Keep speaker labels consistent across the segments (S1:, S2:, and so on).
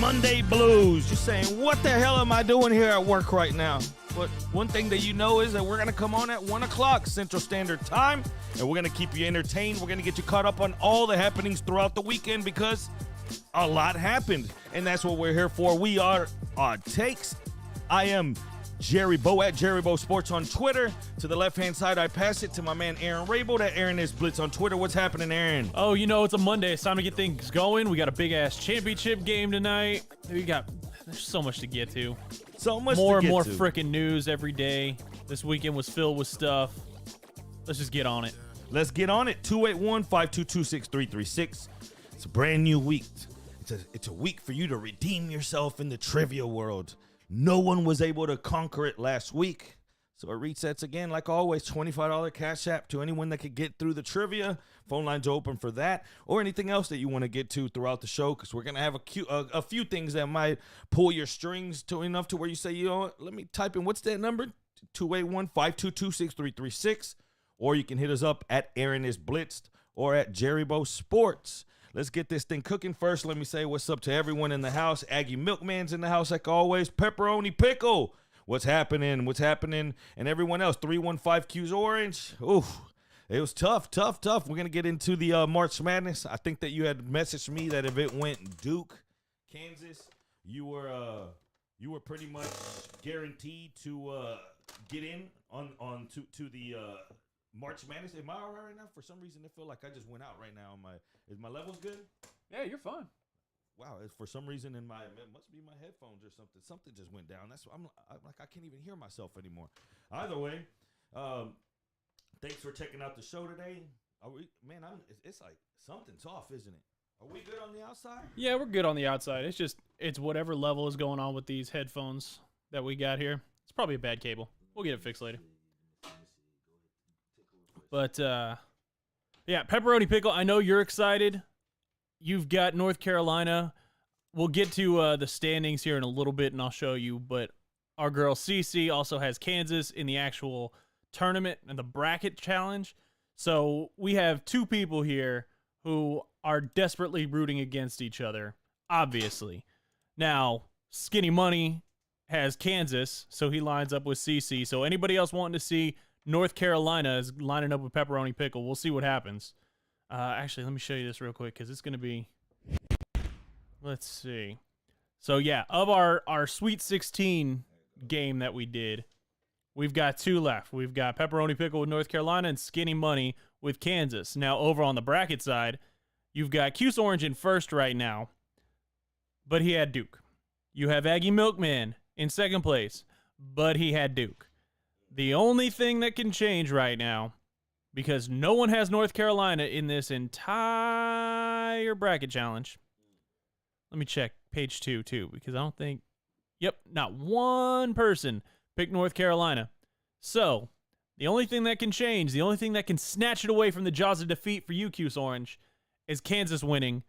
S1: Monday blues. You're saying, what the hell am I doing here at work right now? But one thing that you know is that we're going to come on at 1 o'clock Central Standard Time, and we're going to keep you entertained. We're going to get you caught up on all the happenings throughout the weekend because a lot happened, and that's what we're here for. We are Odd Takes. I am Jerry Bo at Jerry Bo Sports on Twitter. To the left-hand side, I pass it to my man Aaron Rabel. That Aaron is Blitz on Twitter. What's happening, Aaron?
S2: Oh, you know, it's a Monday. It's time to get things going. We got a big-ass championship game tonight. There's so much to get to.
S1: So much
S2: more
S1: to get
S2: and more
S1: to.
S2: freaking news every day. This weekend was filled with stuff. Let's just get on it.
S1: Let's get on it. 281-522-6336. It's a brand new week. It's a week for you to redeem yourself in the trivia world. No one was able to conquer it last week. So it resets again, like always, $25 cash app to anyone that could get through the trivia. Phone lines are open for that or anything else that you want to get to throughout the show, because we're going to have a few things that might pull your strings to enough to where you say, you know what, let me type in, what's that number? 281-522-6336. Or you can hit us up at Aaron is Blitzed or at Jerry Bo Sports. Let's get this thing cooking first. Let me say what's up to everyone in the house. Aggie Milkman's in the house like always. Pepperoni Pickle. What's happening? And everyone else. 315Q's Orange. Oof. It was tough. We're going to get into the March Madness. I think that you had messaged me that if it went Duke, Kansas, you were pretty much guaranteed to get in to the March Madness. Am I all right now? For some reason, I feel like I just went out right now. Is my levels good?
S2: Yeah, you're fine.
S1: Wow, for some reason it must be my headphones or something. Something just went down. That's I'm like I can't even hear myself anymore. Either way, thanks for checking out the show today. It's like something's off, isn't it? Are we good on the outside?
S2: Yeah, we're good on the outside. It's whatever level is going on with these headphones that we got here. It's probably a bad cable. We'll get it fixed later. But, yeah, Pepperoni Pickle, I know you're excited. You've got North Carolina. We'll get to the standings here in a little bit, and I'll show you. But our girl Cece also has Kansas in the actual tournament and the bracket challenge. So we have two people here who are desperately rooting against each other, obviously. Now, Skinny Money has Kansas, so he lines up with Cece. So anybody else wanting to see North Carolina is lining up with Pepperoni Pickle. We'll see what happens. Actually, let me show you this real quick because it's going to be... Let's see. So, yeah, of our Sweet 16 game that we did, we've got two left. We've got Pepperoni Pickle with North Carolina and Skinny Money with Kansas. Now, over on the bracket side, you've got Q's Orange in first right now, but he had Duke. You have Aggie Milkman in second place, but he had Duke. The only thing that can change right now, because no one has North Carolina in this entire bracket challenge. Let me check page 2, too, because I don't think... Yep, not one person picked North Carolina. So, the only thing that can change, the only thing that can snatch it away from the jaws of defeat for you, Q's Orange, is Kansas winning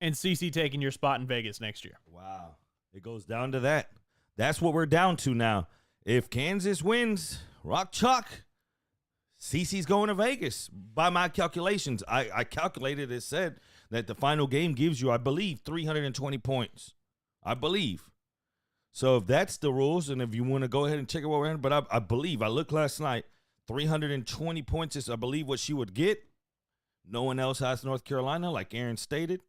S2: and CC taking your spot in Vegas next year.
S1: Wow. It goes down to that. That's what we're down to now. If Kansas wins, rock chalk, CC's going to Vegas. By my calculations, I calculated, it said that the final game gives you, I believe, 320 points. I believe. So if that's the rules, and if you want to go ahead and check it what we're in, but I believe, I looked last night, 320 points is, I believe, what she would get. No one else has North Carolina, like Aaron stated.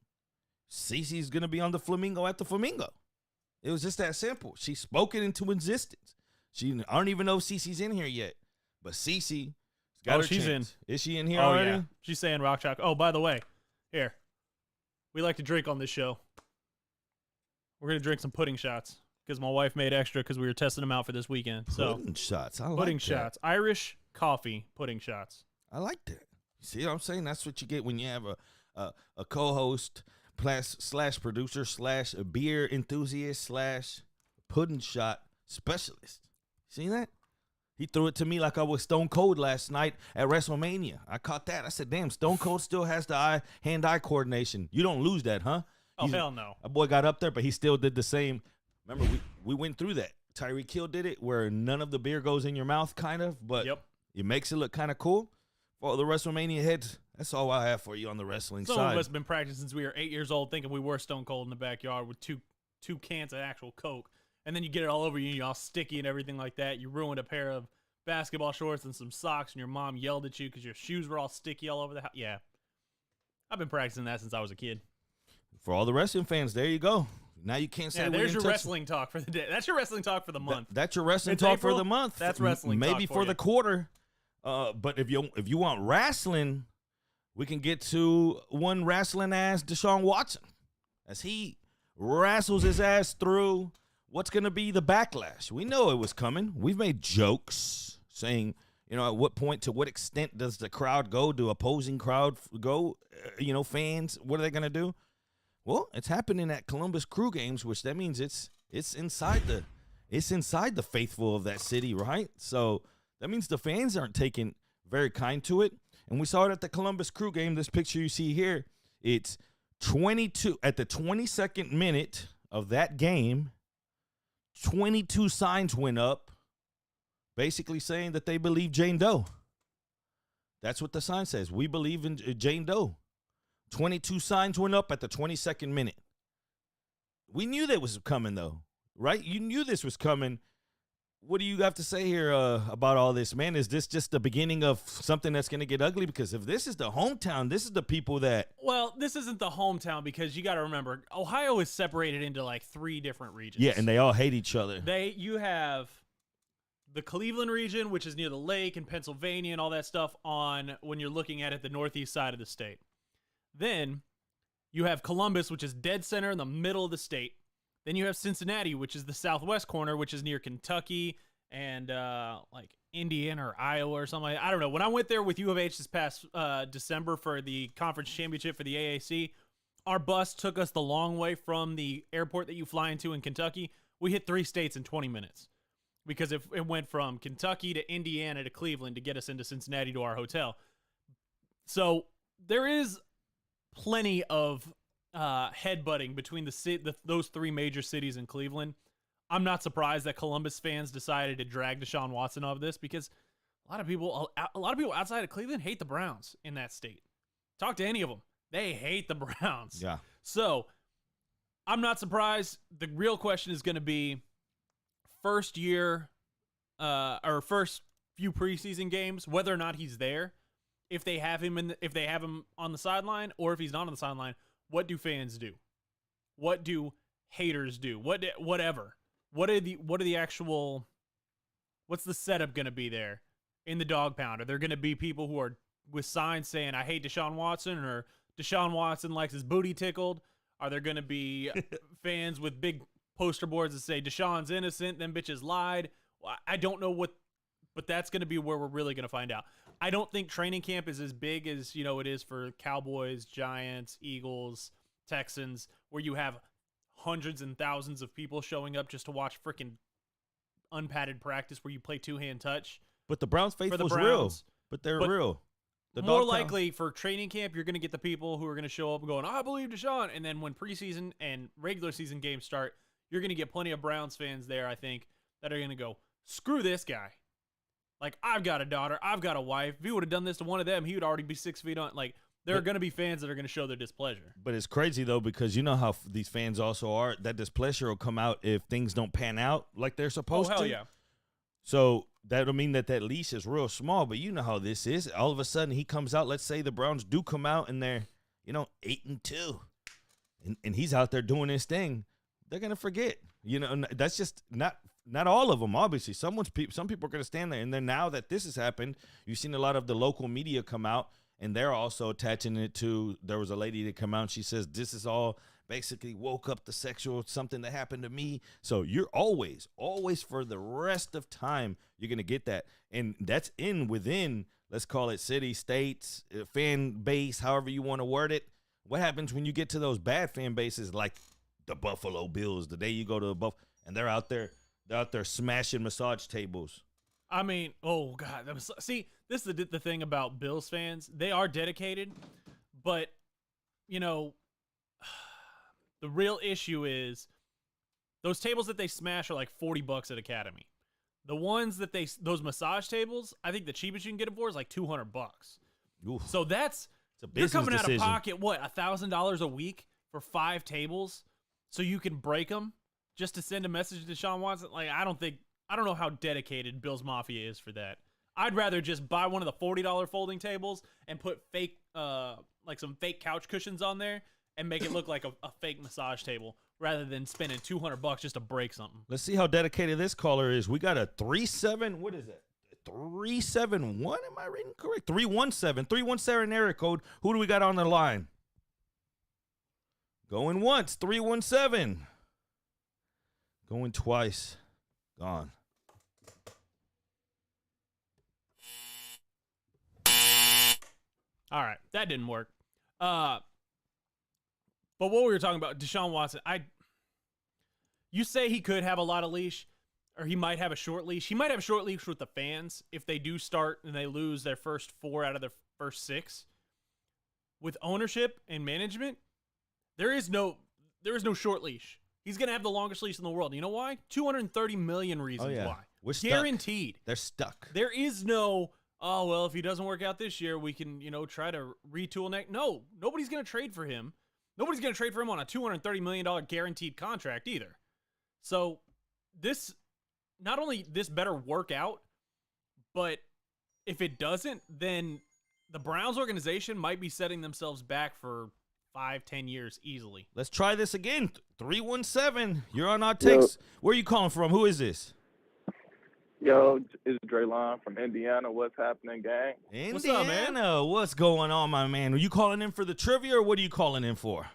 S1: CC's going to be on the Flamingo at the Flamingo. It was just that simple. She spoke it into existence. I don't even know if Cece's in here yet, but Cece got her
S2: she's
S1: chance.
S2: in.
S1: Is she in here already?
S2: Yeah. She's saying rock chalk. Oh, by the way, here. We like to drink on this show. We're going to drink some pudding shots because my wife made extra because we were testing them out for this weekend.
S1: Pudding shots. I like
S2: pudding
S1: that.
S2: shots. Irish coffee pudding shots.
S1: I like that. You see what I'm saying? That's what you get when you have a co-host slash producer slash a beer enthusiast slash pudding shot specialist. See that? He threw it to me like I was Stone Cold last night at WrestleMania. I caught that. I said, damn, Stone Cold still has the hand-eye coordination. You don't lose that, huh?
S2: Oh, hell no.
S1: A boy got up there, but he still did the same. Remember, we went through that. Tyreek Hill did it where none of the beer goes in your mouth, kind of, but it makes it look kind of cool. For the WrestleMania heads, that's all I have for you on the wrrestling side.
S2: Some of us have been practicing since we were 8 years old thinking we were Stone Cold in the backyard with two 2 cans of actual Coke, and then you get it all over you and you're all sticky and everything like that. You ruined a pair of basketball shorts and some socks, and your mom yelled at you because your shoes were all sticky all over the house. Yeah. I've been practicing that since I was a kid.
S1: For all the wrestling fans, there you go. Now you can't say
S2: there's your wrestling talk for the day. That's your wrestling talk for the month.
S1: That's your wrestling
S2: It's
S1: talk
S2: April,
S1: for the month.
S2: that's wrestling talk
S1: maybe
S2: for
S1: for
S2: you.
S1: the quarter. But if you want wrestling, we can get to one wrestling ass Deshaun Watson as he wrestles his ass through what's going to be the backlash. We know it was coming. We've made jokes saying, at what point, to what extent does the crowd go? Do opposing crowd go? Fans, what are they going to do? Well, it's happening at Columbus Crew Games, which that means it's inside the faithful of that city, right? So that means the fans aren't taking very kind to it. And we saw it at the Columbus Crew Game. This picture you see here, it's 22 at the 22nd minute of that game. 22 signs went up, basically saying that they believe Jane Doe. That's what the sign says. We believe in Jane Doe. 22 signs went up at the 22nd minute. We knew that was coming, though, right? You knew this was coming. What do you have to say here about all this, man? Is this just the beginning of something that's going to get ugly? Because if this is the hometown, this is the people that...
S2: Well, this isn't the hometown because you got to remember, Ohio is separated into like 3 different regions.
S1: Yeah, and they all hate each other.
S2: You have the Cleveland region, which is near the lake and Pennsylvania and all that stuff when you're looking at it, the northeast side of the state. Then you have Columbus, which is dead center in the middle of the state. Then you have Cincinnati, which is the southwest corner, which is near Kentucky and like Indiana or Iowa or something. I don't know. When I went there with U of H this past December for the conference championship for the AAC, our bus took us the long way from the airport that you fly into in Kentucky. We hit 3 states in 20 minutes because it went from Kentucky to Indiana to Cleveland to get us into Cincinnati to our hotel. So there is plenty of headbutting between those 3 major cities in Cleveland. I'm not surprised that Columbus fans decided to drag Deshaun Watson off this because a lot of people outside of Cleveland hate the Browns in that state. Talk to any of them. They hate the Browns.
S1: Yeah.
S2: So I'm not surprised. The real question is going to be first year or first few preseason games, whether or not he's there. If they have him on the sideline, or if he's not on the sideline, what do fans do? What do haters do? Whatever. What are the actual? What's the setup going to be there in the dog pound? Are there going to be people who are with signs saying "I hate Deshaun Watson" or "Deshaun Watson likes his booty tickled"? Are there going to be fans with big poster boards that say "Deshaun's innocent"? Them bitches lied. I don't know but that's going to be where we're really going to find out. I don't think training camp is as big as, it is for Cowboys, Giants, Eagles, Texans, where you have hundreds and thousands of people showing up just to watch freaking unpadded practice where you play 2-hand touch.
S1: But the Browns faithful's real. But they're real.
S2: More likely for training camp, you're going to get the people who are going to show up and going, I believe Deshaun. And then when preseason and regular season games start, you're going to get plenty of Browns fans there, I think, that are going to go, screw this guy. Like, I've got a daughter. I've got a wife. If he would have done this to one of them, he would already be 6 feet on. Like, there are going to be fans that are going to show their displeasure.
S1: But it's crazy, though, because you know how these fans also are. That displeasure will come out if things don't pan out like they're supposed to.
S2: Oh, hell yeah.
S1: So that'll mean that leash is real small. But you know how this is. All of a sudden, he comes out. Let's say the Browns do come out and they're, 8-2. And he's out there doing his thing. They're going to forget. That's just not all of them, obviously. Some people are going to stand there. And then now that this has happened, you've seen a lot of the local media come out, and they're also attaching it to, there was a lady that come out, and she says, this is all basically woke up the sexual something that happened to me. So you're always for the rest of time, you're going to get that. And that's within, let's call it city, states, fan base, however you want to word it. What happens when you get to those bad fan bases like the Buffalo Bills, the day you go to the Buffalo, and they're out there smashing massage tables.
S2: I mean, oh God. See, this is the thing about Bills fans. They are dedicated, but, the real issue is those tables that they smash are like $40 at Academy. The ones that those massage tables, I think the cheapest you can get them for is like $200.
S1: Oof.
S2: So that's,
S1: it's a business
S2: you're coming
S1: decision.
S2: out of pocket, what, $1,000 a week for 5 tables? so you can break them just to send a message to Deshaun Watson? Like, I don't know how dedicated Bills Mafia is for that. I'd rather just buy one of the $40 folding tables and put fake, like some fake couch cushions on there and make it look like a fake massage table rather than spending $200 just to break something.
S1: Let's see how dedicated this caller is. We got a 37. What is it? 371? Am I reading correct? 317. 317 area code. Who do we got on the line? Going once. 317. Going twice. Gone.
S2: All right, that didn't work. But what we were talking about, Deshaun Watson, you say he could have a lot of leash, or he might have a short leash. He might have a short leash with the fans if they do start and they lose their first 4 out of their first 6. With ownership and management, there is no short leash. He's gonna have the longest leash in the world. You know why? 230 million reasons why.
S1: We're stuck.
S2: Guaranteed.
S1: They're stuck.
S2: There is no, oh, well, if he doesn't work out this year, we can, try to retool next. No, nobody's going to trade for him. Nobody's going to trade for him on a $230 million guaranteed contract either. So not only this better work out, but if it doesn't, then the Browns organization might be setting themselves back for 5-10 years easily.
S1: Let's try this again. 317. You're on our text. Where are you calling from? Who is this?
S3: Yo, it's Draylon from Indiana. What's happening, gang?
S1: Indiana.
S2: What's up, man?
S1: What's going on, my man? Are you calling in for the trivia, or what are you calling in for?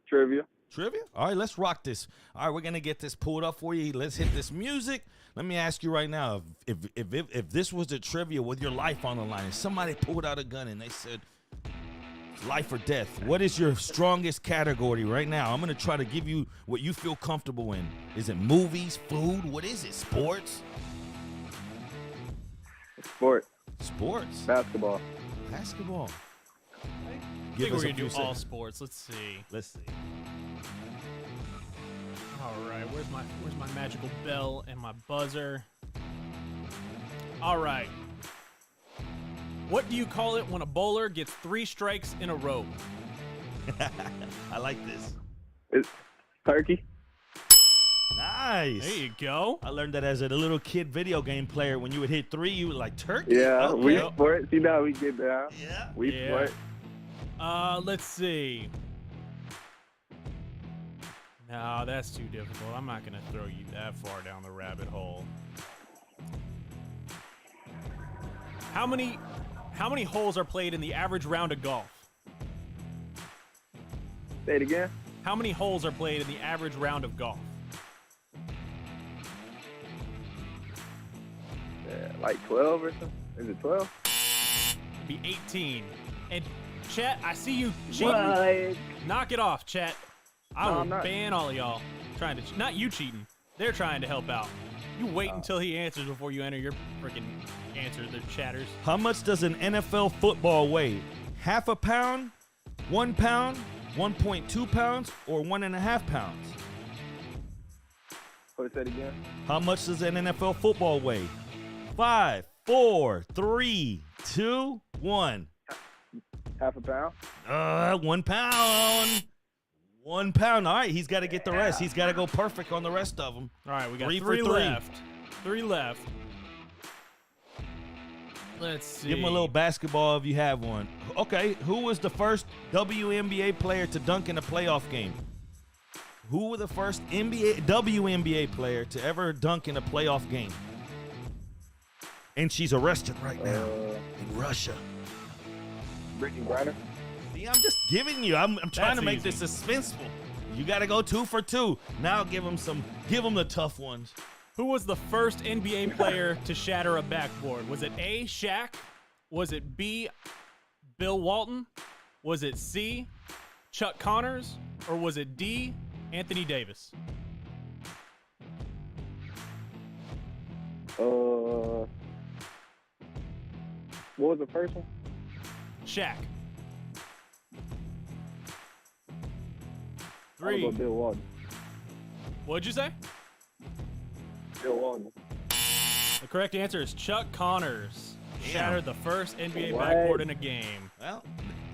S3: Trivia.
S1: Trivia? All right, let's rock this. All right, we're going to get this pulled up for you. Let's hit this music. Let me ask you right now, if this was the trivia with your life on the line, and somebody pulled out a gun and they said, life or death, what is your strongest category right now? I'm going to try to give you what you feel comfortable in. Is it movies, food? What is it? Sports?
S3: Sports.
S1: Sports.
S3: Basketball.
S1: Basketball.
S2: I think we're going to do all sports. Let's see.
S1: Let's see.
S2: All right, where's my magical bell and my buzzer? All right. What do you call it when a bowler gets 3 strikes in a row?
S1: I like this.
S3: It's turkey.
S1: Nice.
S2: There you go.
S1: I learned that as a little kid video game player. When you would hit 3, you would like turkey.
S3: Yeah,
S1: Okay.
S3: we sports. You know how we get down.
S1: Yeah.
S3: We
S2: Yeah.
S3: sport.
S2: Let's see. No, that's too difficult. I'm not going to throw you that far down the rabbit hole. How many holes are played in the average round of golf?
S3: Say it again.
S2: How many holes are played in the average round of golf?
S3: Yeah, like 12 or something. Is it 12?
S2: It'd be 18. And chat, I see you cheating.
S3: What?
S2: Knock it off, chat. I
S3: No,
S2: will
S3: I'm not.
S2: ban all of y'all trying to. Not you cheating. They're trying to help out. You wait until he answers before you enter your freaking answer. The chatters.
S1: How much does an NFL football weigh? Half a pound, 1 pound, 1.2 pounds, or 1.5 pounds?
S3: What's that again?
S1: How much does an NFL football weigh? 5, 4, 3, 2, 1.
S3: Half a pound.
S1: 1 pound. 1 pound. All right, he's got to get the rest. He's got to go perfect on the rest of them.
S2: All right, we got
S1: 3 for
S2: 3
S1: 3.
S2: left. 3 left. Let's see.
S1: Give him a little basketball if you have one. Okay, who was the first WNBA player to dunk in a playoff game? Who was the first WNBA player to ever dunk in a playoff game? And she's arrested right now in Russia.
S3: Brittany Griner.
S1: See, I'm just giving you. I'm trying
S2: That's
S1: to make
S2: easy.
S1: this suspenseful. You got to go 2 for 2. Now give him the tough ones.
S2: Who was the first NBA player to shatter a backboard? Was it A, Shaq? Was it B, Bill Walton? Was it C, Chuck Connors? Or was it D, Anthony Davis?
S3: What was the first one?
S2: Shaq.
S3: I'm gonna
S2: 3.
S3: go Bill Walton.
S2: What'd you say?
S3: Bill Walton.
S2: The correct answer is Chuck Connors.
S1: Damn.
S2: Shattered the first NBA
S3: What?
S2: backboard in a game.
S1: Well,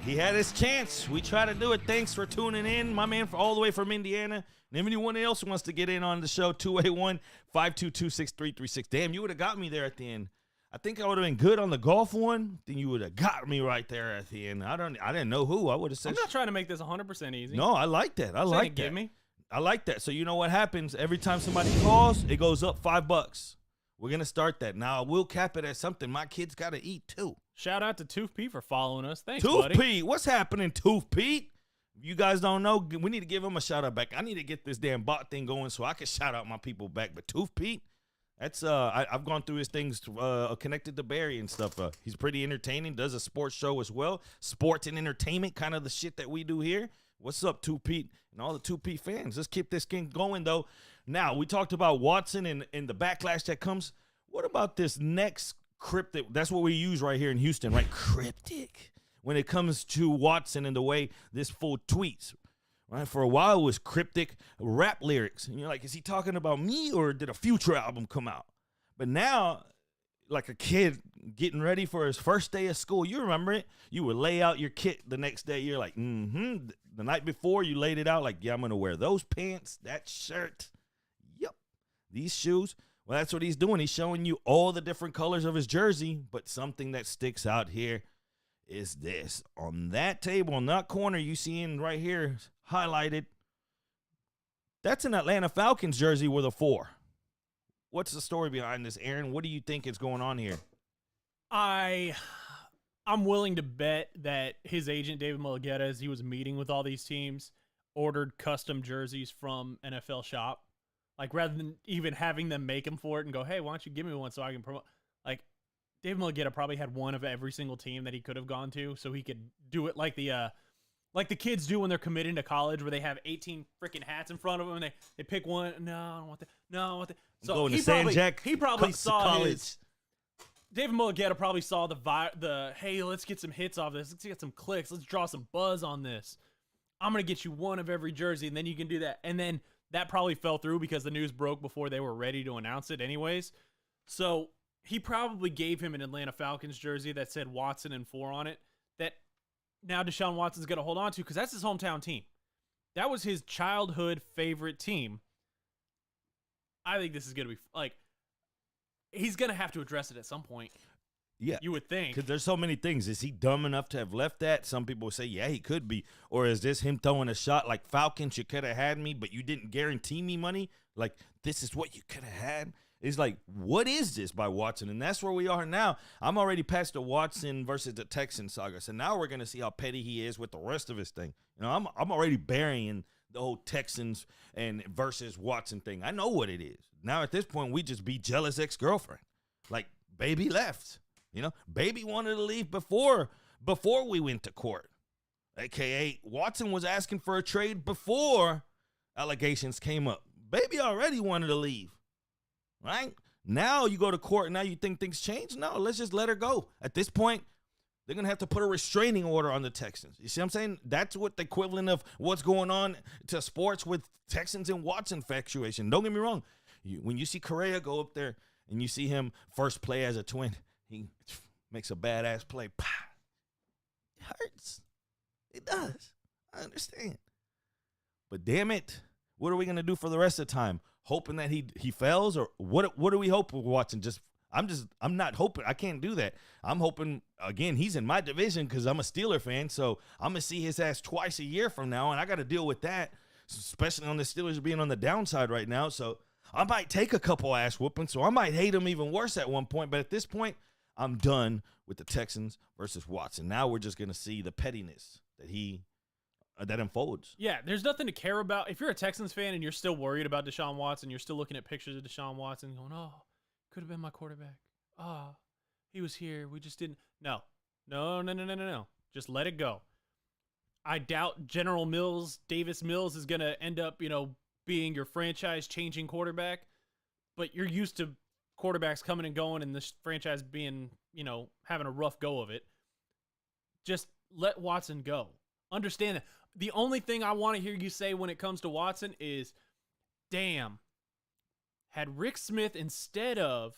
S1: he had his chance. We try to do it. Thanks for tuning in, my man, all the way from Indiana. And anyone else who wants to get in on the show, 281-522-6336. Damn, you would have got me there at the end. I think I would have been good on the golf one. Then you would have got me right there at the end. I didn't know who. I would have said.
S2: I'm not trying to make this 100% easy.
S1: No, I like that. I
S2: Saying
S1: like that.
S2: Give me.
S1: I like that. So you know what happens? Every time somebody calls, it goes up $5. We're going to start that. Now, we'll cap it at something. My kids got to eat, too.
S2: Shout out to Tooth Pete for following us. Thanks,
S1: Tooth
S2: buddy.
S1: Pete. What's happening, Tooth Pete? If you guys don't know, we need to give him a shout-out back. I need to get this damn bot thing going so I can shout out my people back. But Tooth Pete, that's I've gone through his things connected to Barry and stuff. He's pretty entertaining, does a sports show as well. Sports and entertainment, kind of the shit that we do here. What's up, Tooth Pete? And all the 2P fans. Let's keep this thing going, though. Now, we talked about Watson and the backlash that comes. What about this next cryptic? That's what we use right here in Houston, right? Cryptic. When it comes to Watson and the way this fool tweets, right? For a while, it was cryptic rap lyrics. And you're like, is he talking about me or did a Future album come out? But now, like a kid getting ready for his first day of school, you remember it? You would lay out your kit the next day. You're like, The night before, you laid it out like, yeah, I'm going to wear those pants, that shirt. Yep. These shoes. Well, that's what he's doing. He's showing you all the different colors of his jersey, but something that sticks out here is this. On that table, on that corner you seeing right here highlighted, that's an Atlanta Falcons jersey with a 4. What's the story behind this, Aaron? What do you think is going on here?
S2: I'm willing to bet that his agent, David Mulugeta, as he was meeting with all these teams, ordered custom jerseys from NFL Shop. Like, rather than even having them make them for it and go, hey, why don't you give me one so I can promote? Like, David Mulugeta probably had one of every single team that he could have gone to so he could do it like the kids do when they're committing to college where they have 18 freaking hats in front of them and they pick one. No, I don't want that. No, I want that. So
S1: going to San Jack.
S2: He probably saw
S1: college.
S2: his... David Mulugeta probably saw the hey, let's get some hits off this. Let's get some clicks. Let's draw some buzz on this. I'm going to get you one of every jersey, and then you can do that. And then that probably fell through because the news broke before they were ready to announce it anyways. So he probably gave him an Atlanta Falcons jersey that said Watson and 4 on it that now Deshaun Watson's going to hold on to because that's his hometown team. That was his childhood favorite team. I think this is going to be, like, he's going to have to address it at some point.
S1: Yeah.
S2: You would think.
S1: Because there's so many things. Is he dumb enough to have left that? Some people say, yeah, he could be. Or is this him throwing a shot like, Falcons, you could have had me, but you didn't guarantee me money? Like, this is what you could have had? It's like, what is this by Watson? And that's where we are now. I'm already past the Watson versus the Texans saga. So now we're going to see how petty he is with the rest of his thing. You know, I'm already burying the whole Texans and versus Watson thing. I know what it is. Now at this point, we just be jealous ex-girlfriend. Like, baby left. You know, baby wanted to leave before we went to court. AKA, Watson was asking for a trade before allegations came up. Baby already wanted to leave. Right? Now you go to court and now you think things change? No, let's just let her go. At this point, they're going to have to put a restraining order on the Texans. You see what I'm saying? That's what the equivalent of what's going on to sports with Texans and Watson infatuation. Don't get me wrong. When you see Correa go up there and you see him first play as a Twin, he makes a badass play. It hurts. It does. I understand. But damn it, what are we going to do for the rest of the time? Hoping that he fails? Or what do we hope with Watson? I'm not hoping. I can't do that. I'm hoping, again, he's in my division because I'm a Steeler fan, so I'm going to see his ass twice a year from now, and I got to deal with that, especially on the Steelers being on the downside right now. So I might take a couple ass whoopings, so I might hate him even worse at one point. But at this point, I'm done with the Texans versus Watson. Now we're just going to see the pettiness that unfolds.
S2: Yeah, there's nothing to care about. If you're a Texans fan and you're still worried about Deshaun Watson, you're still looking at pictures of Deshaun Watson going, oh, could have been my quarterback. Oh, he was here. We just didn't. No. Just let it go. I doubt General Mills, Davis Mills is going to end up, being your franchise-changing quarterback. But you're used to quarterbacks coming and going and this franchise being, having a rough go of it. Just let Watson go. Understand that. The only thing I want to hear you say when it comes to Watson is, damn, had Rick Smith, instead of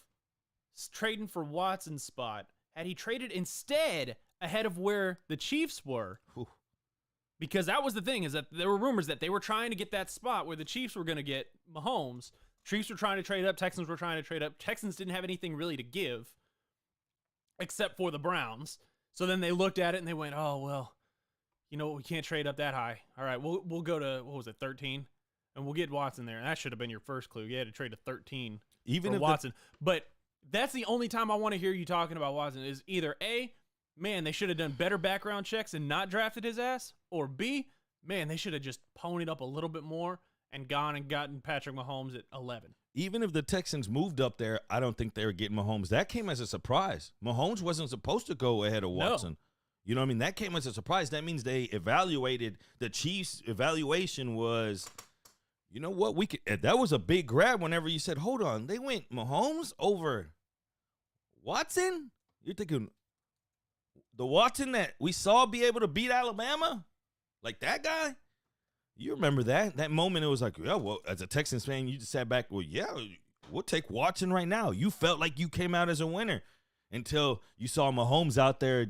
S2: trading for Watson's spot, had he traded instead ahead of where the Chiefs were.
S1: Whew.
S2: Because that was the thing, is that there were rumors that they were trying to get that spot where the Chiefs were going to get Mahomes. Chiefs were trying to trade up. Texans were trying to trade up. Texans didn't have anything really to give except for the Browns. So then they looked at it and they went, oh, well, you know, we can't trade up that high. All right, we'll go to, what was it, 13? And we'll get Watson there. And that should have been your first clue. You had to trade to 13
S1: Even
S2: for
S1: if
S2: Watson. But that's the only time I want to hear you talking about Watson is either A, man, they should have done better background checks and not drafted his ass, or B, man, they should have just ponied up a little bit more and gone and gotten Patrick Mahomes at 11.
S1: Even if the Texans moved up there, I don't think they were getting Mahomes. That came as a surprise. Mahomes wasn't supposed to go ahead of Watson.
S2: No.
S1: You know what I mean? That came as a surprise. That means they evaluated. The Chiefs' evaluation was, you know what? That was a big grab whenever you said, hold on, they went Mahomes over Watson? You're thinking the Watson that we saw be able to beat Alabama? Like that guy? You remember that moment? It was like, yeah, well, as a Texans fan, you just sat back, well, yeah, we'll take Watson right now. You felt like you came out as a winner until you saw Mahomes out there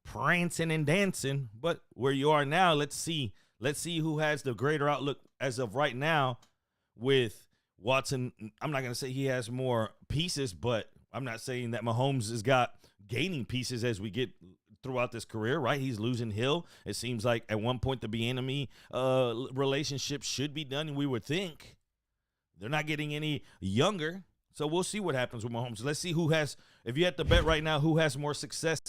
S1: prancing and dancing. But where you are now, let's see who has the greater outlook as of right now with Watson. I'm not going to say he has more pieces, but I'm not saying that Mahomes has got gaining pieces as we get throughout this career, right? He's losing Hill. It seems like at one point the Bieniemy relationship should be done, we would think. They're not getting any younger, so we'll see what happens with Mahomes. Let's see who has, if you had to bet right now, who has more success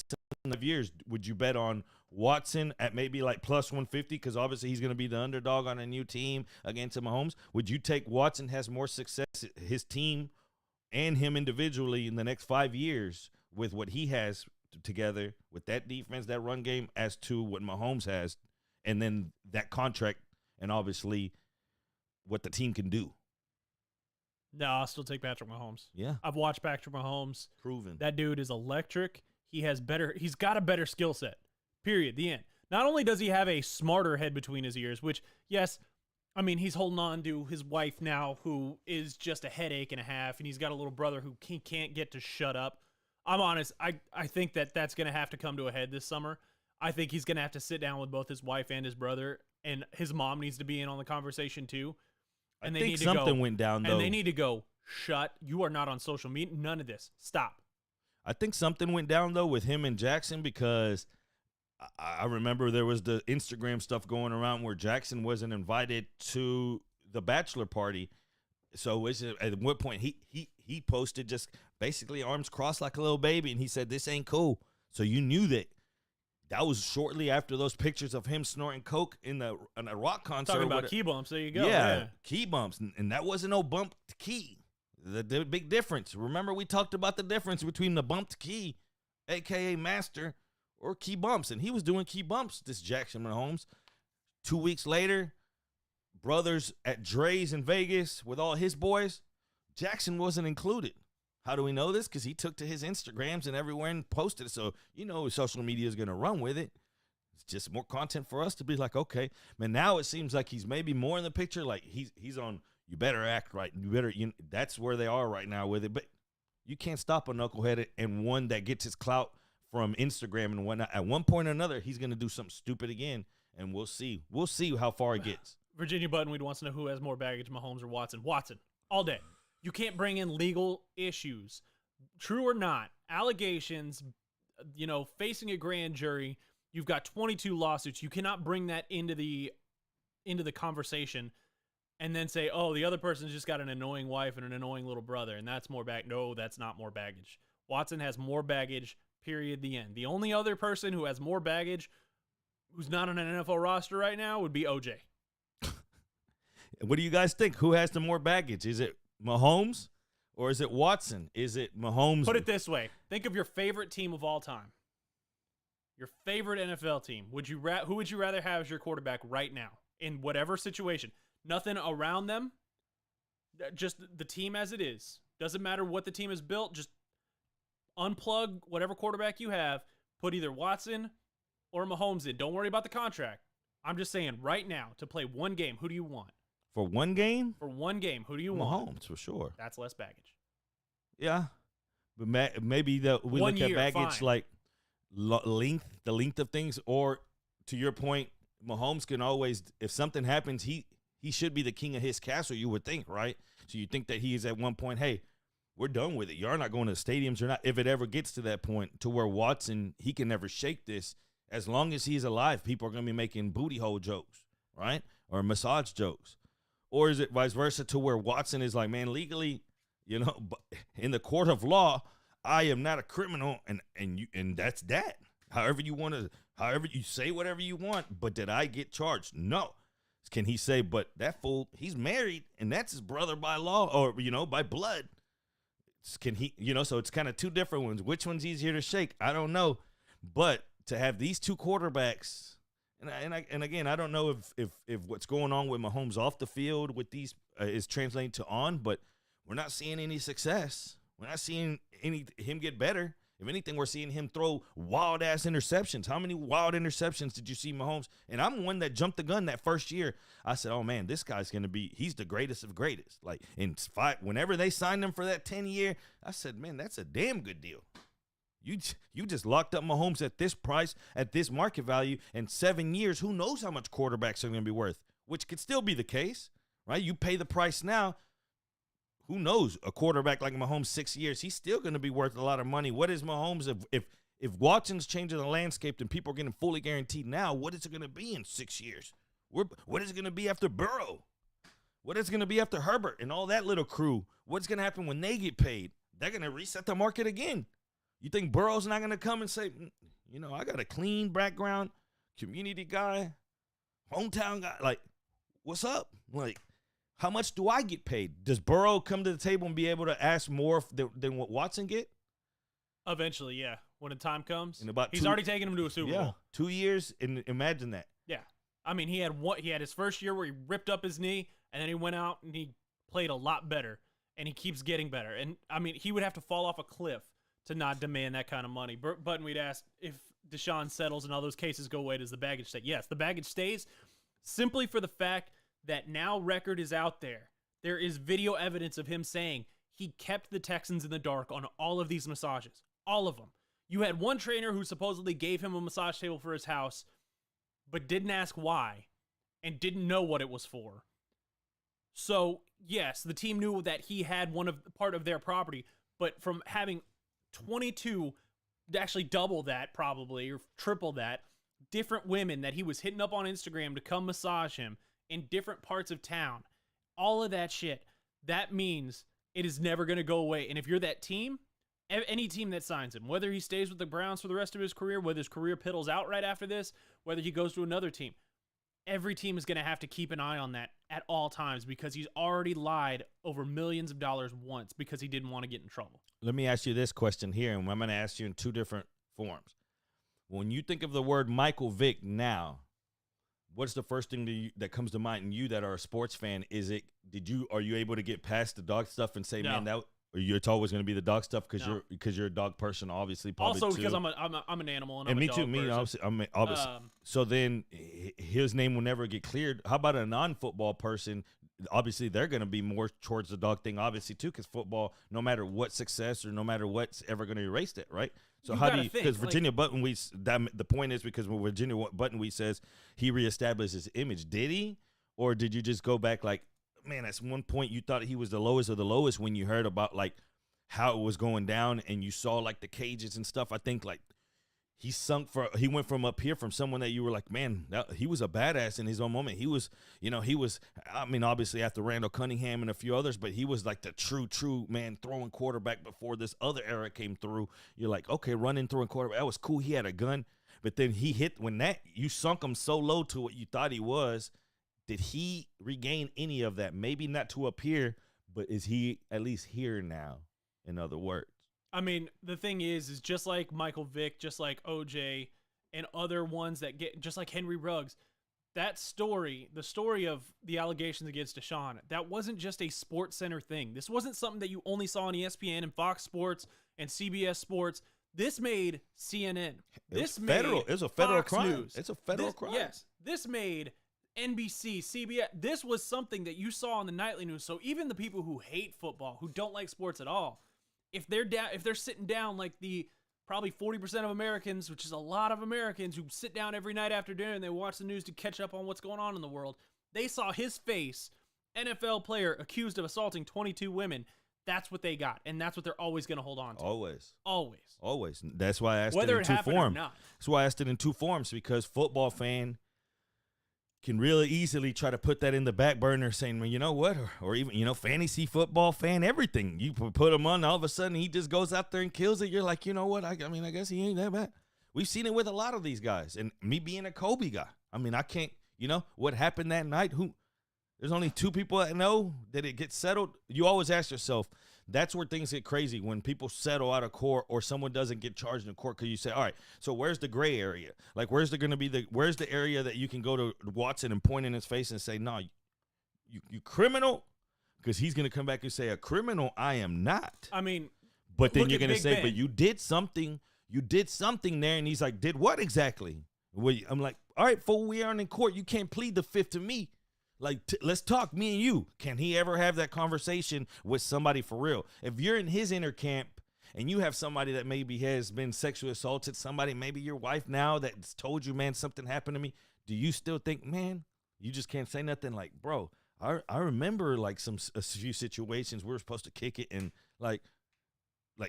S1: in the years. Would you bet on Watson at maybe like plus 150 because obviously he's going to be the underdog on a new team against Mahomes? Would you take Watson has more success, his team and him individually in the next 5 years with what he has together with that defense, that run game, as to what Mahomes has, and then that contract and obviously what the team can do?
S2: No, I'll still take Patrick Mahomes.
S1: Yeah.
S2: I've watched Patrick Mahomes.
S1: Proven.
S2: That dude is electric. He's got a better skill set. Period. The end. Not only does he have a smarter head between his ears, which, yes, I mean, he's holding on to his wife now, who is just a headache and a half, and he's got a little brother who he can't get to shut up. I'm honest. I think that's going to have to come to a head this summer. I think he's going to have to sit down with both his wife and his brother, and his mom needs to be in on the conversation too. And
S1: I think something went down, though.
S2: And they need to go, shut. You are not on social media. None of this. Stop.
S1: I think something went down, though, with him and Jackson, because I remember there was the Instagram stuff going around where Jackson wasn't invited to the bachelor party. So at what point he posted just basically arms crossed like a little baby, and he said, this ain't cool. So you knew that was shortly after those pictures of him snorting coke in a rock concert.
S2: Talking about key bumps. There you go.
S1: Yeah, key bumps. And that wasn't no bumped key. The big difference. Remember, we talked about the difference between the bumped key, a.k.a. master, or key bumps. And he was doing key bumps, this Jackson Mahomes. 2 weeks later, brothers at Dre's in Vegas with all his boys. Jackson wasn't included. How do we know this? Because he took to his Instagrams and everywhere and posted it. So, you know, social media is going to run with it. It's just more content for us to be like, okay. Man, now it seems like he's maybe more in the picture. Like he's on, you better act right. That's where they are right now with it. But you can't stop a knucklehead and one that gets his clout from Instagram and whatnot. At one point or another, he's going to do something stupid again. And we'll see. We'll see how far it gets.
S2: Virginia Buttonweed wants to know who has more baggage, Mahomes or Watson. Watson, all day. You can't bring in legal issues. True or not, allegations, facing a grand jury, you've got 22 lawsuits. You cannot bring that into the conversation and then say, oh, the other person's just got an annoying wife and an annoying little brother, and that's more baggage. No, that's not more baggage. Watson has more baggage, period, the end. The only other person who has more baggage who's not on an NFL roster right now would be OJ.
S1: What do you guys think? Who has the more baggage? Is it Mahomes or is it Watson? Is it Mahomes?
S2: Put it this way. Think of your favorite team of all time. Your favorite NFL team. Who would you rather have as your quarterback right now in whatever situation? Nothing around them. Just the team as it is. Doesn't matter what the team is built. Just unplug whatever quarterback you have. Put either Watson or Mahomes in. Don't worry about the contract. I'm just saying right now to play one game, who do you want?
S1: For one game?
S2: For one game, who do you want?
S1: Mahomes, for sure.
S2: That's less baggage.
S1: Yeah. But maybe we look at baggage
S2: fine.
S1: the length of things, or to your point, Mahomes can always, if something happens, he should be the king of his castle, you would think, right? So you think that he is at one point, hey, we're done with it. Y'all not going to stadiums or not. If it ever gets to that point to where Watson, he can never shake this. As long as he's alive, people are going to be making booty hole jokes, right? Or massage jokes. Or is it vice versa to where Watson is like, man, legally, in the court of law, I am not a criminal, and that's that. However you say whatever you want, but did I get charged? No. Can he say, but that fool, he's married, and that's his brother by law or, by blood. Can he, so it's kind of two different ones. Which one's easier to shake? I don't know. But to have these two quarterbacks, and again, I don't know if what's going on with Mahomes off the field with these is translating to on, but we're not seeing any success. We're not seeing him get better. If anything, we're seeing him throw wild-ass interceptions. How many wild interceptions did you see Mahomes? And I'm one that jumped the gun that first year. I said, oh, man, this guy's going to be – he's the greatest of greatest. Like, whenever they signed him for that 10-year, I said, man, that's a damn good deal. You just locked up Mahomes at this price, at this market value, in 7 years. Who knows how much quarterbacks are going to be worth, which could still be the case, right? You pay the price now. Who knows? A quarterback like Mahomes, 6 years, he's still going to be worth a lot of money. What is Mahomes? If Watson's changing the landscape and people are getting fully guaranteed now, what is it going to be in 6 years? What is it going to be after Burrow? What is it going to be after Herbert and all that little crew? What's going to happen when they get paid? They're going to reset the market again. You think Burrow's not going to come and say, I got a clean background, community guy, hometown guy. Like, what's up? Like, how much do I get paid? Does Burrow come to the table and be able to ask more than what Watson get?
S2: Eventually, yeah. When the time comes.
S1: He's
S2: already taken him to a Super Bowl.
S1: 2 years, and imagine that.
S2: Yeah. I mean, he had his first year where he ripped up his knee, and then he went out and he played a lot better, and he keeps getting better. And, I mean, he would have to fall off a cliff to not demand that kind of money. Button, we'd ask if Deshaun settles and all those cases go away, does the baggage stay? Yes, the baggage stays simply for the fact that now record is out there. There is video evidence of him saying he kept the Texans in the dark on all of these massages. All of them. You had one trainer who supposedly gave him a massage table for his house, but didn't ask why and didn't know what it was for. So, yes, the team knew that he had part of their property, but from having 22, actually double that probably, or triple that, different women that he was hitting up on Instagram to come massage him in different parts of town, all of that shit, that means it is never going to go away. And if you're that team, any team that signs him, whether he stays with the Browns for the rest of his career, whether his career piddles out right after this, whether he goes to another team, every team is going to have to keep an eye on that at all times because he's already lied over millions of dollars once because he didn't want to get in trouble.
S1: Let me ask you this question here, and I'm going to ask you in two different forms. When you think of the word Michael Vick now, what's the first thing that comes to mind in you that are a sports fan? Are you able to get past the dog stuff and say,
S2: no.
S1: man, or it's always going to be the dog stuff because you're a dog person, obviously. Probably
S2: also
S1: too.
S2: Because I'm an animal and I'm
S1: me
S2: a dog
S1: too. Me
S2: person.
S1: obviously. So then his name will never get cleared. How about a non-football person? Obviously, they're going to be more towards the dog thing, obviously too, because football, no matter what success or no matter what's ever going to erase it, right? So how do you? Because Virginia Buttonweed, the point is because when Virginia Buttonweed says he reestablished his image, did he, or did you just go back like, man, at one point you thought he was the lowest of the lowest when you heard about like how it was going down and you saw like the cages and stuff. I think like he went from up here from someone that you were like, man, he was a badass in his own moment. He was, I mean, obviously after Randall Cunningham and a few others, but he was like the true man throwing quarterback before this other era came through. You're like, okay, running, throwing quarterback. That was cool. He had a gun, but then he hit you sunk him so low to what you thought he was. Did he regain any of that? Maybe not to up here, but is he at least here now, in other words?
S2: I mean, the thing is just like Michael Vick, just like OJ, and other ones that get, just like Henry Ruggs, that story, the story of the allegations against Deshaun, that wasn't just a Sports Center thing. This wasn't something that you only saw on ESPN and Fox Sports and CBS Sports. This made CNN. It
S1: was a federal
S2: Fox
S1: crime.
S2: News.
S1: It's a federal crime.
S2: Yes. This made NBC, CBS. This was something that you saw on the nightly news. So even the people who hate football, who don't like sports at all, if they're sitting down like the probably 40% of Americans, which is a lot of Americans who sit down every night after dinner and they watch the news to catch up on what's going on in the world. They saw his face, NFL player accused of assaulting 22 women. That's what they got, and that's what they're always going to hold on to. Always.
S1: That's why I asked
S2: Whether
S1: it in
S2: it
S1: two
S2: happened or
S1: forms.
S2: not.
S1: That's why I asked it in two forms, because football fan can really easily try to put that in the back burner, saying, well, you know what, or even, you know, fantasy football fan, everything. You put him on, all of a sudden he just goes out there and kills it. You're like, you know what? I mean, I guess he ain't that bad. We've seen it with a lot of these guys, and me being a Kobe guy. I mean, I can't, you know, what happened that night? There's only two people that know that it gets settled. You always ask yourself, that's where things get crazy, when people settle out of court or someone doesn't get charged in court, because you say, all right, so where's the gray area? Like, where's the area that you can go to Watson and point in his face and say, no, you criminal? Because he's going to come back and say, a criminal I am not.
S2: I mean,
S1: but then
S2: look
S1: you're
S2: at
S1: going to
S2: Big
S1: say,
S2: Ben.
S1: but you did something there. And he's like, did what exactly? Well, I'm like, all right, fool, we aren't in court. You can't plead the fifth to me. Like, let's talk, me and you. Can he ever have that conversation with somebody for real? If you're in his inner camp and you have somebody that maybe has been sexually assaulted, somebody, maybe your wife now, that's told you, man, something happened to me, do you still think, man, you just can't say nothing? Like, bro, I remember like a few situations we were supposed to kick it, and like,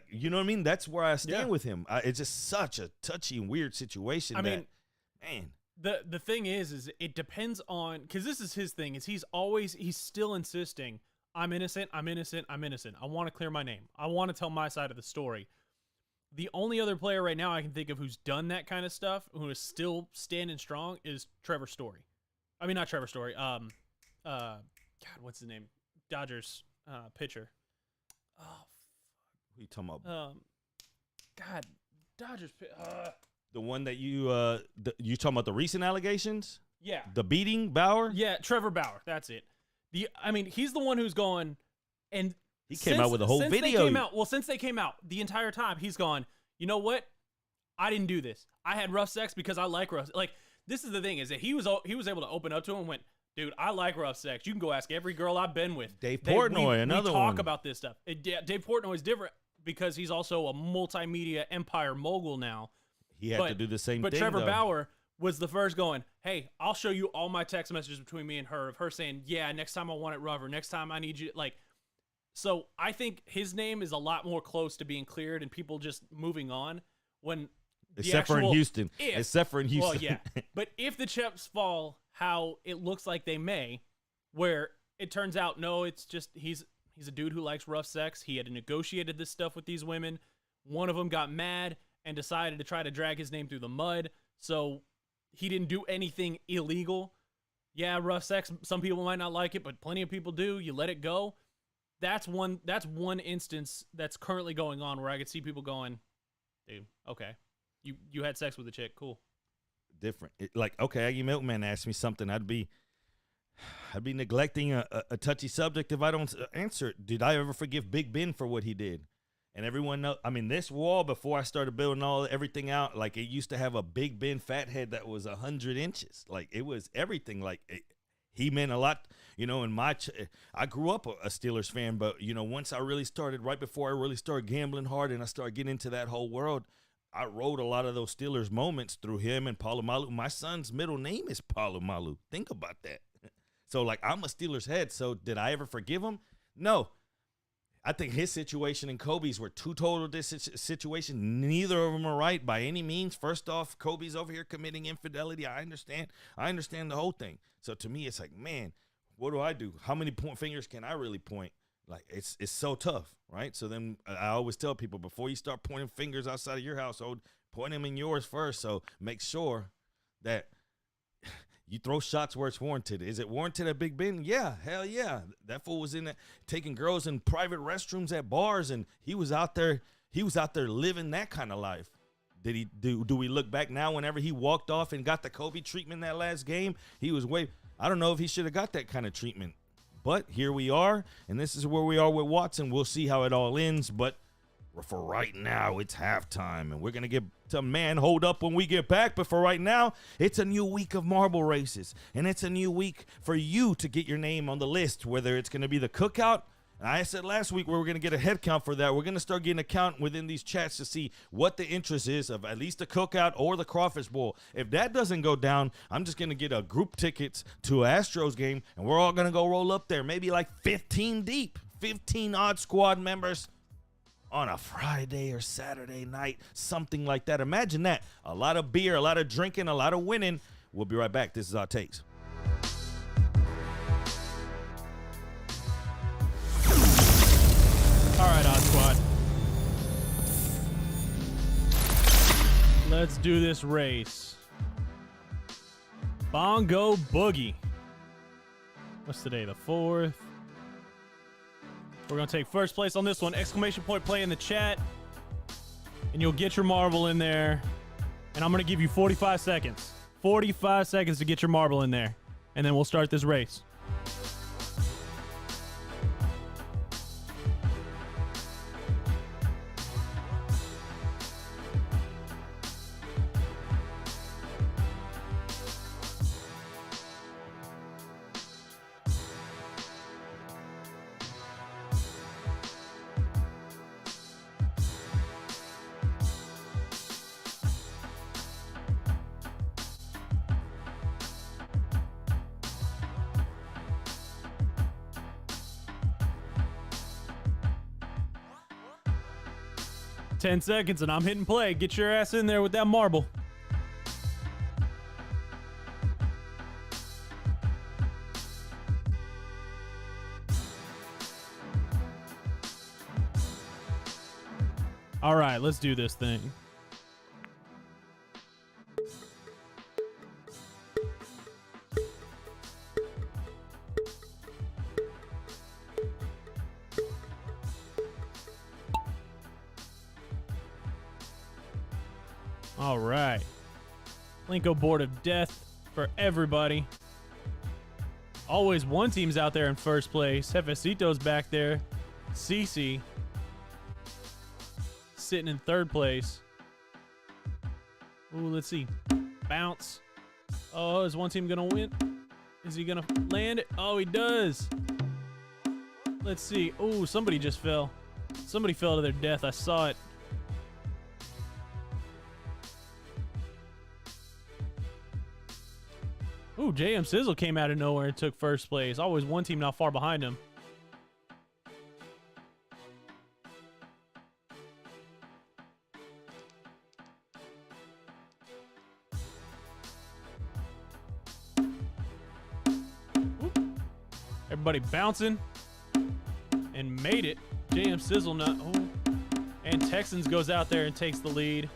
S1: you know what I mean? That's where I stand with him. It's just such a touchy and weird situation. Man.
S2: The thing is it depends on, because this is his thing, is he's still insisting, I'm innocent. I want to clear my name. I want to tell my side of the story. The only other player right now I can think of who's done that kind of stuff, who is still standing strong, is Trevor Story. I mean, not Trevor Story. God, what's his name? Dodgers pitcher. Oh,
S1: who you talking about?
S2: God, Dodgers.
S1: The one that you talking about the recent allegations?
S2: Yeah.
S1: The beating Bauer?
S2: Yeah, Trevor Bauer. That's it. He's the one who's gone, and
S1: he came out with a whole video.
S2: Since they came out, the entire time he's gone, you know what? I didn't do this. I had rough sex because I like rough. Like, this is the thing, is that he was able to open up to him and went, dude, I like rough sex. You can go ask every girl I've been with.
S1: Dave Portnoy, another one.
S2: We talk about this stuff. Dave Portnoy is different because he's also a multimedia empire mogul now.
S1: He had to do the same thing.
S2: But Trevor Bauer was the first going, hey, I'll show you all my text messages between me and her, of her saying, yeah, next time I want it rougher. Next time I need you. Like, so I think his name is a lot more close to being cleared and people just moving on when
S1: Except for in Houston.
S2: Well, yeah. But if the chips fall how it looks like they may, where it turns out, no, it's just he's a dude who likes rough sex. He had negotiated this stuff with these women. One of them got mad and decided to try to drag his name through the mud. So he didn't do anything illegal. Yeah, rough sex, some people might not like it, but plenty of people do. You let it go. That's one instance that's currently going on where I could see people going, dude, okay. You had sex with a chick, cool.
S1: Different. Like, okay, Aggie Milkman asked me something, I'd be neglecting a touchy subject if I don't answer it. Did I ever forgive Big Ben for what he did? And everyone knows, I mean, this wall, before I started building everything out, like, it used to have a Big Ben fathead that was 100 inches. Like, it was everything. Like, he meant a lot, you know. I grew up a Steelers fan, but, you know, once I really started, right before I really started gambling hard and I started getting into that whole world, I wrote a lot of those Steelers moments through him and Palomalu. My son's middle name is Palomalu. Think about that. So, like, I'm a Steelers head. So, did I ever forgive him? No. I think his situation and Kobe's were two total situations. Neither of them are right by any means. First off, Kobe's over here committing infidelity. I understand the whole thing. So to me, it's like, man, what do I do? How many fingers can I really point? Like, it's so tough, right? So then I always tell people, before you start pointing fingers outside of your household, point them in yours first. So make sure that you throw shots where it's warranted. Is it warranted at Big Ben? Yeah, hell yeah. That fool was in there taking girls in private restrooms at bars, and he was out there living that kind of life. Did he do we look back now, whenever he walked off and got the Kobe treatment that last game, he was I don't know if he should have got that kind of treatment. But here we are, and this is where we are with Watson. We'll see how it all ends, but for right now, it's halftime, and we're going to get to man hold up when we get back. But for right now, it's a new week of marble races, and it's a new week for you to get your name on the list, whether it's going to be the cookout. I said last week we were going to get a head count for that. We're going to start getting a count within these chats to see what the interest is of at least the Cookout or the Crawfish Bowl. If that doesn't go down, I'm just going to get a group tickets to an Astros game, and we're all going to go roll up there, maybe like 15 deep, 15 odd squad members on a Friday or Saturday night, something like that. Imagine that. A lot of beer, a lot of drinking, a lot of winning. We'll be right back. This is Our Takes.
S2: All right, Odd Squad. Let's do this race. Bongo Boogie. What's today, the 4th? We're going to take first place on this one. Exclamation point play in the chat. And you'll get your marble in there. And I'm going to give you 45 seconds. 45 seconds to get your marble in there. And then we'll start this race. Ten seconds and I'm hitting play. Get your ass in there with that marble. All right, let's do this thing. All right. Linko board of death for everybody. Always one team's out there in first place. Jefecito's back there. CC sitting in third place. Ooh, let's see. Bounce. Oh, is one team gonna win? Is he gonna land it? Oh, he does. Let's see. Ooh, somebody just fell. Somebody fell to their death. I saw it. Ooh, JM Sizzle came out of nowhere and took first place. Always one team not far behind him. Ooh. Everybody bouncing and made it. JM Sizzle not. Oh. And Texans goes out there and takes the lead.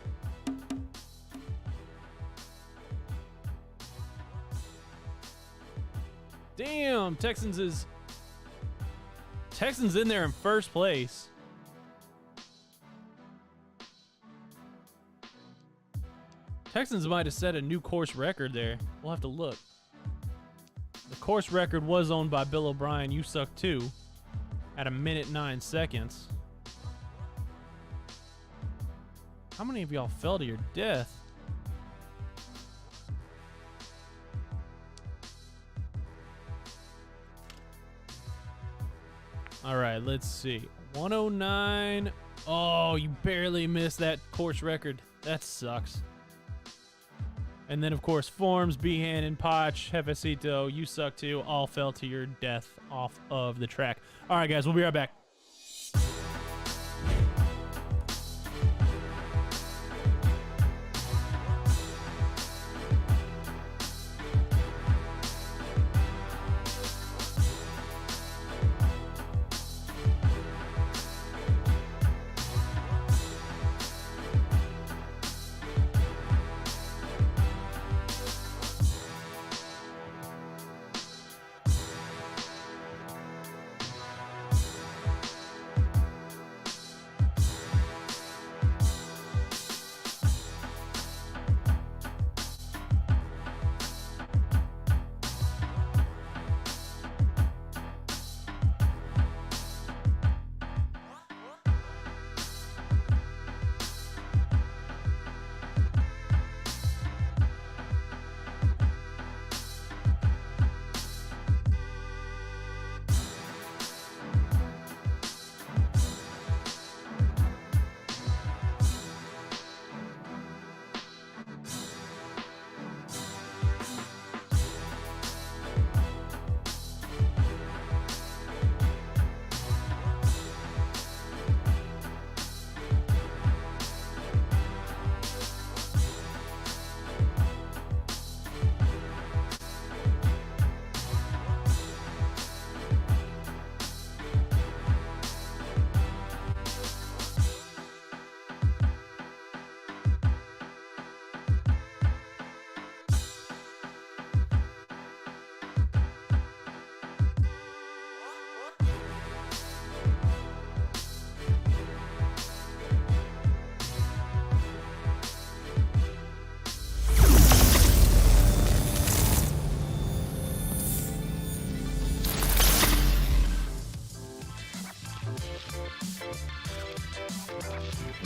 S2: Damn, Texans in there in first place. Texans might have set a new course record there. We'll have to look. The course record was owned by Bill O'Brien. You suck too. At 1:09 seconds. How many of y'all fell to your death? All right, let's see. 109. Oh, you barely missed that course record. That sucks. And then, of course, Forms, Behan, and Potch, Jefecito, you suck too, all fell to your death off of the track. All right, guys, we'll be right back.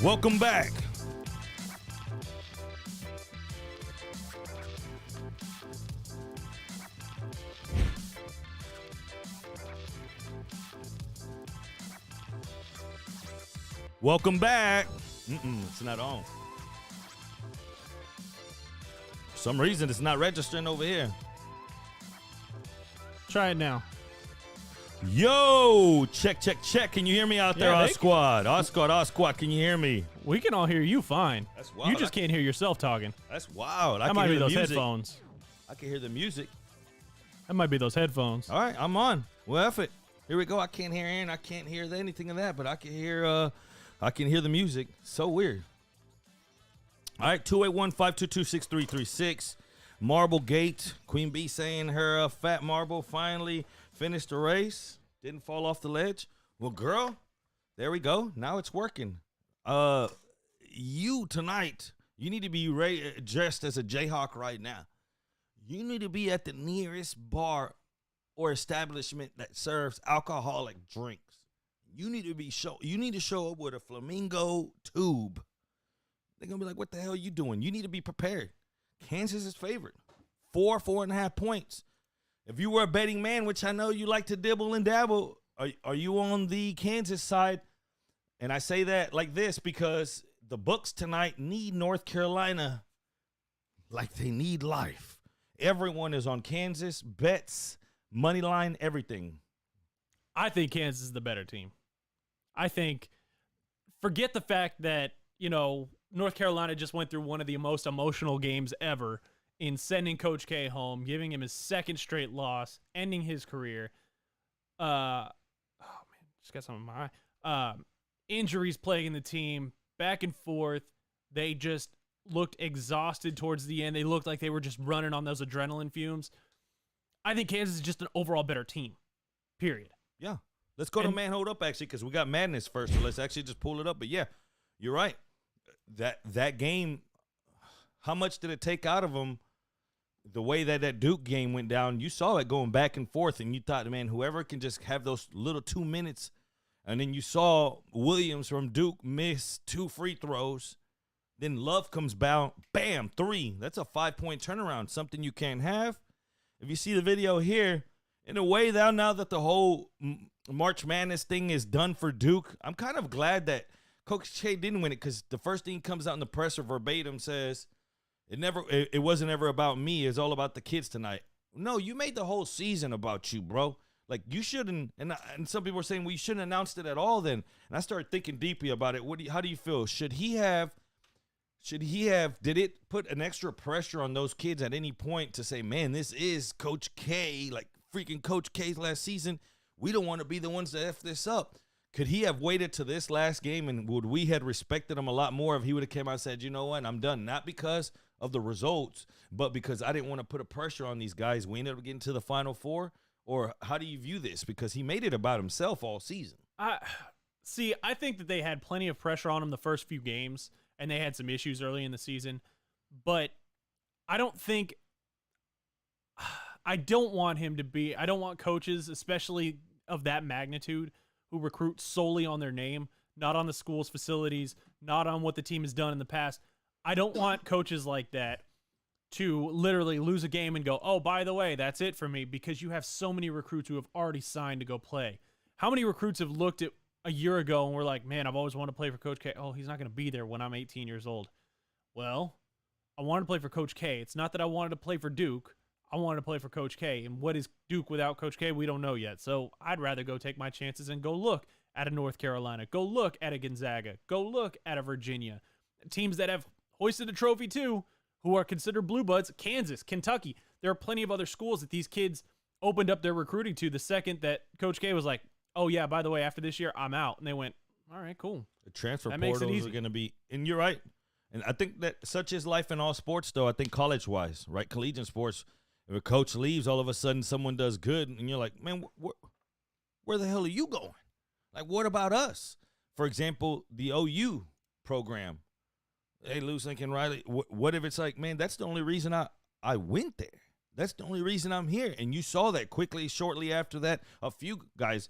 S1: Welcome back. Welcome back. It's not on. For some reason, it's not registering over here.
S2: Try it now.
S1: Yo, check. Can you hear me out there,
S2: Yeah,
S1: our
S2: they-
S1: squad? Our squad, can you hear me?
S2: We can all hear you fine.
S1: That's wild.
S2: You just can't hear yourself talking.
S1: That's wild. I
S2: That
S1: can
S2: might
S1: hear
S2: be
S1: the
S2: those
S1: music.
S2: headphones.
S1: I can hear the music.
S2: That might be those headphones.
S1: All right, I'm on. Well, F it. Here we go. I can't hear Aaron. I can't hear anything of that, but I can hear the music. So weird. All right, 281-522-6336. Marble Gate. Queen Bee saying her fat marble finally finished the race. Didn't fall off the ledge. Well, girl, there we go. Now it's working. You tonight, you need to be dressed as a Jayhawk right now. You need to be at the nearest bar or establishment that serves alcoholic drinks. You need to show up with a flamingo tube. They're gonna be like, what the hell are you doing? You need to be prepared. Kansas is favored. 4.5 points. If you were a betting man, which I know you like to dibble and dabble, are you on the Kansas side? And I say that like this because the books tonight need North Carolina like they need life. Everyone is on Kansas, bets, money line, everything.
S2: I think Kansas is the better team. I think, forget the fact that, North Carolina just went through one of the most emotional games ever in sending Coach K home, giving him his second straight loss, ending his career. Just got something in my eye. Injuries plaguing the team, back and forth. They just looked exhausted towards the end. They looked like they were just running on those adrenaline fumes. I think Kansas is just an overall better team, period.
S1: Yeah. Let's go to Man Hold Up, actually, because we got Madness first. So let's actually just pull it up. But, yeah, you're right. That game, how much did it take out of them? The way that Duke game went down, you saw it going back and forth, and you thought, man, whoever can just have those little 2 minutes. And then you saw Williams from Duke miss 2 free throws. Then Love comes down, bam, 3. That's a 5-point turnaround, something you can't have. If you see the video here, in a way, now that the whole March Madness thing is done for Duke, I'm kind of glad that Coach K didn't win it, because the first thing comes out in the presser verbatim says, it wasn't ever about me. It's all about the kids tonight. No, you made the whole season about you, bro. Like, you shouldn't, and some people are saying, well, you shouldn't have announced it at all then. And I started thinking deeply about it. How do you feel? Did it put an extra pressure on those kids at any point to say, man, this is Coach K, like freaking Coach K's last season. We don't want to be the ones to F this up. Could he have waited to this last game, and would we have respected him a lot more if he would have came out and said, you know what, I'm done. Not because of the results, but because I didn't want to put a pressure on these guys. We ended up getting to the Final Four. Or how do you view this? Because he made it about himself all season.
S2: I think that they had plenty of pressure on him the first few games, and they had some issues early in the season. But I don't want coaches, especially of that magnitude, who recruit solely on their name, not on the school's facilities, not on what the team has done in the past. I don't want coaches like that to literally lose a game and go, oh, by the way, that's it for me, because you have so many recruits who have already signed to go play. How many recruits have looked at a year ago and were like, man, I've always wanted to play for Coach K. Oh, he's not going to be there when I'm 18 years old. Well, I wanted to play for Coach K. It's not that I wanted to play for Duke. I wanted to play for Coach K. And what is Duke without Coach K? We don't know yet. So I'd rather go take my chances and go look at a North Carolina, go look at a Gonzaga, go look at a Virginia. Teams that have hoisted a trophy too, who are considered blue buds, Kansas, Kentucky. There are plenty of other schools that these kids opened up their recruiting to the second that Coach K was like, oh, yeah, by the way, after this year, I'm out. And they went, all right, cool.
S1: The transfer
S2: That makes it
S1: portals
S2: easy.
S1: are going to be, and you're right. And I think that such is life in all sports, though. I think college-wise, right? Collegiate sports, if a coach leaves, all of a sudden someone does good, and you're like, man, where the hell are you going? Like, what about us? For example, the OU program. Hey, Luce Lincoln Riley, what if it's like, man, that's the only reason I went there. That's the only reason I'm here. And you saw that quickly, shortly after that, a few guys,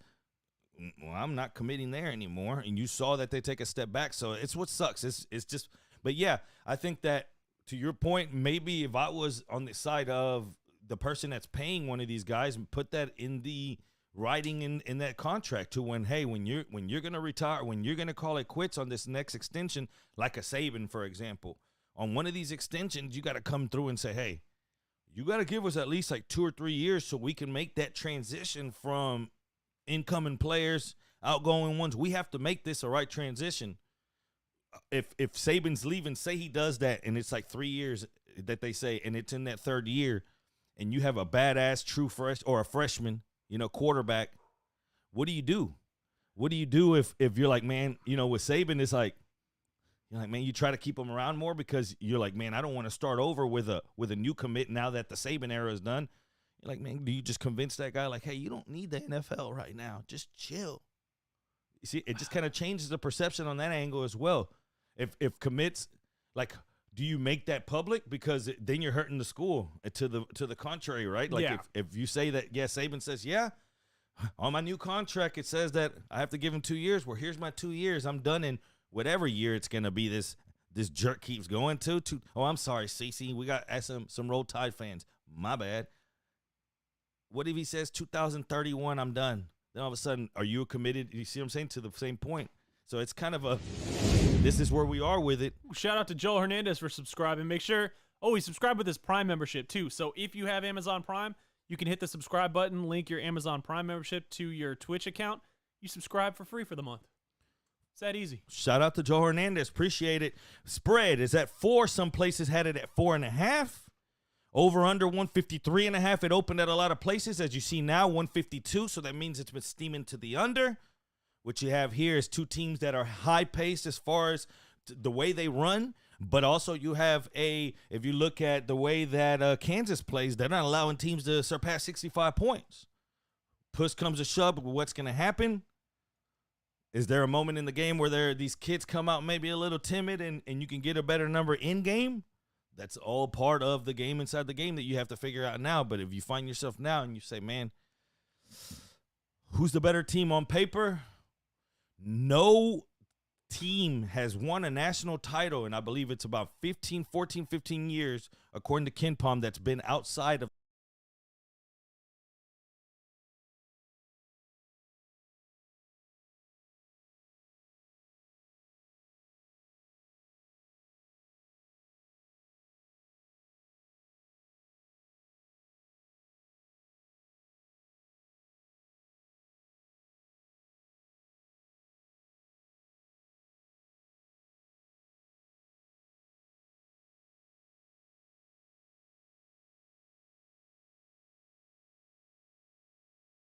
S1: well, I'm not committing there anymore. And you saw that they take a step back. So it's what sucks. It's just, but yeah, I think that to your point, maybe if I was on the side of the person that's paying one of these guys and put that in the writing in that contract to when you're gonna retire, when you're gonna call it quits on this next extension, like a Saban, for example, on one of these extensions, you got to come through and say, hey, you got to give us at least like 2 or 3 years so we can make that transition from incoming players, outgoing ones. We have to make this a right transition. If Saban's leaving, say he does that, and it's like 3 years that they say, and it's in that third year, and you have a badass true a freshman, quarterback, what do you do? What do you do if you're like, man, with Saban, it's like, you're like, man, you try to keep him around more because you're like, man, I don't want to start over with a new commit now that the Saban era is done. You're like, man, do you just convince that guy like, hey, you don't need the NFL right now. Just chill. You see, it just kind of changes the perception on that angle as well. If commits, like, do you make that public? Because then you're hurting the school to the contrary, right? Like
S2: Yeah.
S1: if you say that, yeah, Saban says, yeah, on my new contract, it says that I have to give him 2 years. Well, here's my 2 years. I'm done in whatever year it's going to be. This jerk keeps going to. Oh, I'm sorry, CC. We got some Roll Tide fans. My bad. What if he says 2031, I'm done? Then all of a sudden, are you committed? You see what I'm saying? To the same point. So it's kind of this is where we are with it.
S2: Shout out to Joel Hernandez for subscribing. Make sure, he subscribed with his Prime membership too. So if you have Amazon Prime, you can hit the subscribe button, link your Amazon Prime membership to your Twitch account. You subscribe for free for the month. It's that easy.
S1: Shout out to Joe Hernandez. Appreciate it. Spread is at 4. Some places had it at 4.5. Over under 153.5. It opened at a lot of places. As you see now, 152. So that means it's been steaming to the under. What you have here is two teams that are high paced as far as the way they run. But also you have if you look at the way that Kansas plays, they're not allowing teams to surpass 65 points. Push comes to shove, what's going to happen? Is there a moment in the game where these kids come out maybe a little timid and you can get a better number in game? That's all part of the game inside the game that you have to figure out now. But if you find yourself now and you say, man, who's the better team on paper? No team has won a national title, and I believe it's about 15 years, according to KenPom, that's been outside of